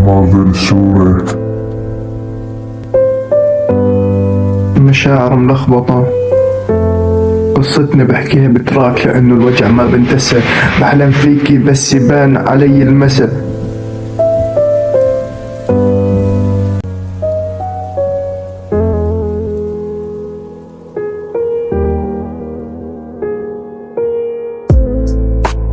ماضي الصورة. مشاعر ملخبطة، قصتني بحكيها بتراك لأنه الوجع ما بنتسى. بحلم فيكي بس يبان علي المسا.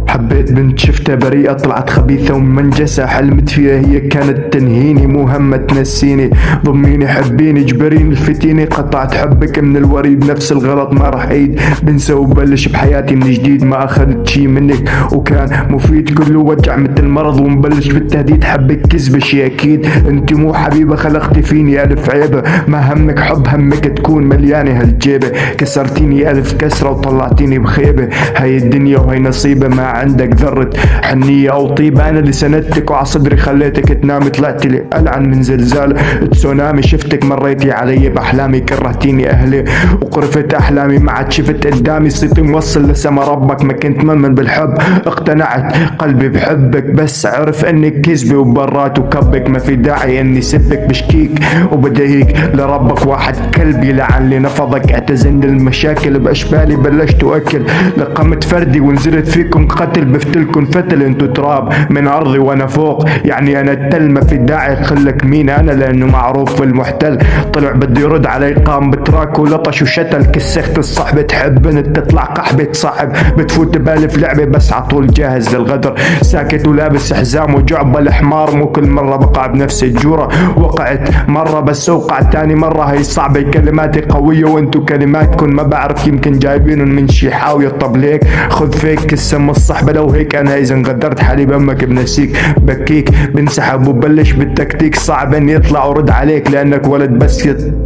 حبيت بنت شفتها بريئة طلعت خبيثة ومنجسة، حلمت فيها هي كانت تنهيني مو همة تنسيني. ضميني حبيني جبريني الفتيني، قطعت حبك من الوريد نفس الغلط ما رح عيد. بنسى وبلش بحياتي من جديد، ما اخذت شي منك وكان مفيد، كله وجع مثل مرض ومبلش بالتهديد. حبك كذبة شي اكيد، انت مو حبيبة خلقتي فيني الف عيبة. ما همك حب همك تكون مليانة هالجيبة، كسرتيني الف كسرة وطلعتيني بخيبة. هاي الدنيا وهي نصيبة، ما عندك ذرة حنية أو طيبة. أنا اللي سندتك وعلى صدري خليتك تنامي، طلعت لي ألعن من زلزال تسونامي. شفتك مريتي علي بأحلامي، كرهتيني أهلي وقرفت أحلامي. ما عاد شفت قدامي صيتي موصل لسما ربك. ما كنت مؤمن بالحب، اقتنعت قلبي بحبك، بس عرف انك كذبة وبرات وكبك. ما في داعي اني سبك بشكيك وبدهيك لربك. واحد كلب يلعن لي نفضك، اعتزن المشاكل باشبالي بلشت اكل. لقمت فردي ونزلت فيكم قتل، بفتلكن فتل انتو تراب من ارضي وانا فوق. يعني انا التل، ما في داعي خلك مين انا لانه معروف في المحتل. طلع بده يرد علي قام بتراك ولطش وشتل. كسخت الصحبة تحب انت تطلع قحبة صاحب، بتفوت بالف لعبة بس عطول جاهز للغدر. ساكت ولابس حزام وجعبة الحمار، مو كل مرة بقع بنفس الجورة. وقعت مرة بس اوقع تاني مرة، هي صعبة كلماتي قوية وانتو كلماتكن ما بعرف يمكن جايبينن من شي حاوية. طب ليك خذ فيك السم الصحبة، لو هيك انا اذا غدرت حليب امك بنسيك بكيك بنسحب وبلش بالتكتيك. صعب اني يطلع ورد عليك لانك ولد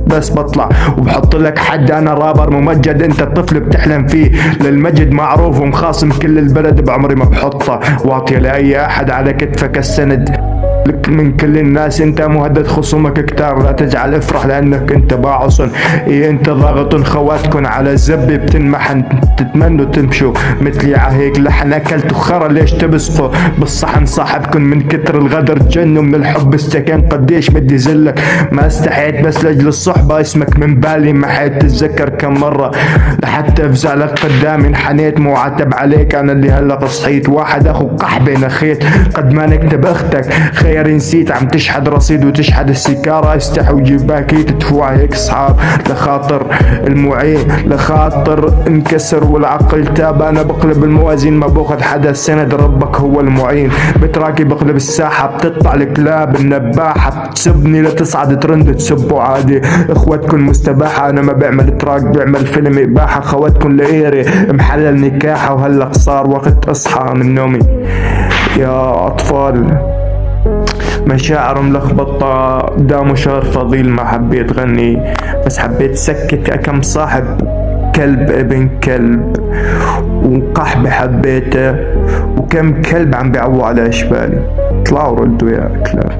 بس بطلع وبحط لك حد. انا رابر ممجد، انت الطفل بتحلم فيه للمجد، معروف ومخاصم كل البلد بعمري ما بحطه. واطية لاي احد على كتفك السند لك من كل الناس. انت مهدد خصومك كتار، لا تجعل افرح لانك انت باعص. ايه انت ضاغط خواتكن على الزبي بتنمحن، تتمنوا تمشوا مثلي عهيك لحن اكلت خرا. ليش تبصقوا بالصحن صاحبكن من كتر الغدر تجنوا من الحب استكان. قديش بدي زلك ما استحيت بس لاجل الصحبة اسمك من بالي ما حيت تتذكر كم مرة لحتى افزع لك قدامي. انحنيت مو عاتب عليك انا اللي هلا صحيت. واحد اخو قحبة نخيت قد ما نكتب اختك خير نسيت. عم تشحد رصيد وتشحد السيكارة، استحي وجيب باكيت تفوع هيك صحاب لخاطر المعين. لخاطر انكسر والعقل تاب، انا بقلب الموازين ما باخذ حدا السند، ربك هو المعين. بتراكي بقلب الساحة بتطلع الكلاب النباحة، بتسبني لتصعد ترند تسبوا عادي. اخواتكن مستباحة انا ما بعمل تراك بعمل فيلم اباحة. خواتكن لقيري محلل نكاحة وهلق صار وقت اصحى من نومي. يا اطفال مشاعر ملخبطة دامه شهر فضيل، ما حبيت غني بس حبيت سكت كم صاحب كلب ابن كلب. وقحبة حبيته وكم كلب عم بيعووا على اشبالي. طلعوا ردوا يا كلاب.